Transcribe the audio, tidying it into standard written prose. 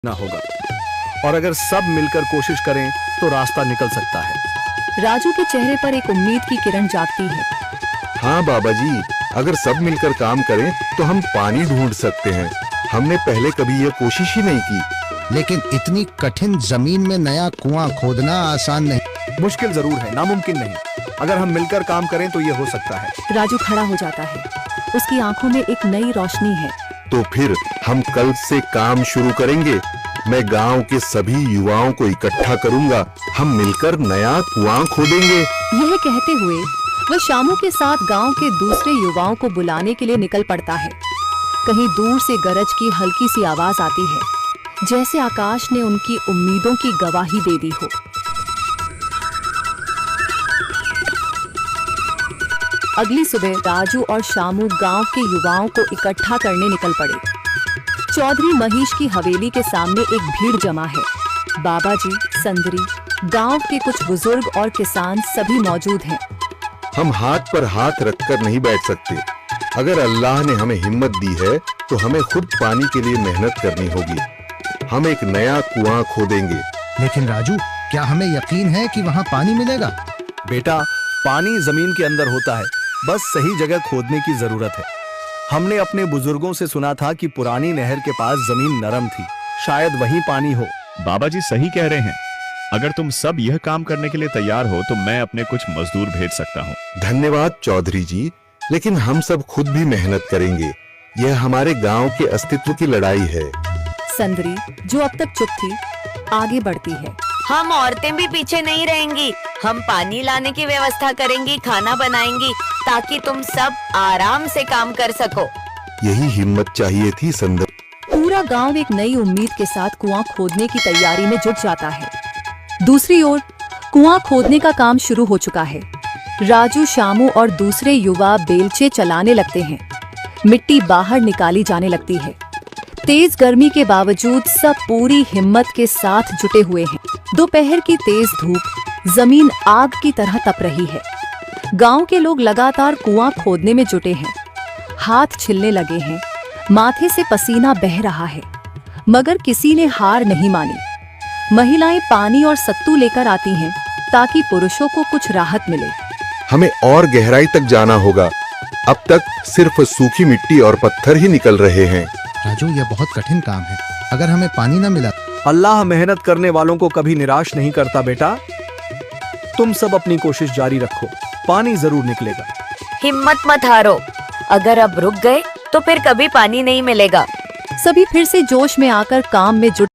ना होगा और अगर सब मिलकर कोशिश करें तो रास्ता निकल सकता है। राजू के चेहरे पर एक उम्मीद की किरण जागती है। हाँ बाबा जी, अगर सब मिलकर काम करें तो हम पानी ढूंढ सकते हैं। हमने पहले कभी ये कोशिश ही नहीं की। लेकिन इतनी कठिन जमीन में नया कुआं खोदना आसान नहीं। मुश्किल जरूर है, नामुमकिन नहीं। अगर हम मिलकर काम करें तो ये हो सकता है। राजू खड़ा हो जाता है। उसकी आंखों में एक नई रोशनी है। तो फिर हम कल से काम शुरू करेंगे। मैं गांव के सभी युवाओं को इकट्ठा करूंगा। हम मिलकर नया कुआं खोदेंगे। यह कहते हुए वह शामू के साथ गांव के दूसरे युवाओं को बुलाने के लिए निकल पड़ता है। कहीं दूर से गरज की हल्की सी आवाज आती है, जैसे आकाश ने उनकी उम्मीदों की गवाही दे दी हो। अगली सुबह राजू और शामू गांव के युवाओं को इकट्ठा करने निकल पड़े। चौधरी महेश की हवेली के सामने एक भीड़ जमा है। बाबा जी, संदरी, गांव के कुछ बुजुर्ग और किसान सभी मौजूद हैं। हम हाथ पर हाथ रखकर नहीं बैठ सकते। अगर अल्लाह ने हमें हिम्मत दी है तो हमें खुद पानी के लिए मेहनत करनी होगी। हम एक नया कुआं खोदेंगे। लेकिन राजू, क्या हमें यकीन है कि वहाँ पानी मिलेगा? बेटा, पानी जमीन के अंदर होता है, बस सही जगह खोदने की जरूरत है। हमने अपने बुजुर्गों से सुना था कि पुरानी नहर के पास जमीन नरम थी, शायद वहीं पानी हो। बाबा जी सही कह रहे हैं। अगर तुम सब यह काम करने के लिए तैयार हो तो मैं अपने कुछ मजदूर भेज सकता हूँ। धन्यवाद चौधरी जी, लेकिन हम सब खुद भी मेहनत करेंगे। यह हमारे गांव के अस्तित्व की लड़ाई है। संदरी, जो अब तक चुप थी, आगे बढ़ती है। हम औरतें भी पीछे नहीं रहेंगी। हम पानी लाने की व्यवस्था करेंगी, खाना बनाएंगी, ताकि तुम सब आराम से काम कर सको। यही हिम्मत चाहिए थी संदर। पूरा गांव एक नई उम्मीद के साथ कुआं खोदने की तैयारी में जुट जाता है। दूसरी ओर कुआं खोदने का काम शुरू हो चुका है। राजू, शामू और दूसरे युवा बेलचे चलाने लगते हैं। मिट्टी बाहर निकाली जाने लगती है। तेज गर्मी के बावजूद सब पूरी हिम्मत के साथ जुटे हुए हैं। दोपहर की तेज धूप जमीन आग की तरह तप रही है। गांव के लोग लगातार कुआं खोदने में जुटे हैं। हाथ छिलने लगे हैं, माथे से पसीना बह रहा है, मगर किसी ने हार नहीं मानी। महिलाएं पानी और सत्तू लेकर आती हैं ताकि पुरुषों को कुछ राहत मिले। हमें और गहराई तक जाना होगा। अब तक सिर्फ सूखी मिट्टी और पत्थर ही निकल रहे हैं। राजू, यह बहुत कठिन काम है। अगर हमें पानी न मिला। अल्लाह मेहनत करने वालों को कभी निराश नहीं करता बेटा। तुम सब अपनी कोशिश जारी रखो, पानी जरूर निकलेगा। हिम्मत मत हारो। अगर अब रुक गए तो फिर कभी पानी नहीं मिलेगा। सभी फिर से जोश में आकर काम में जुट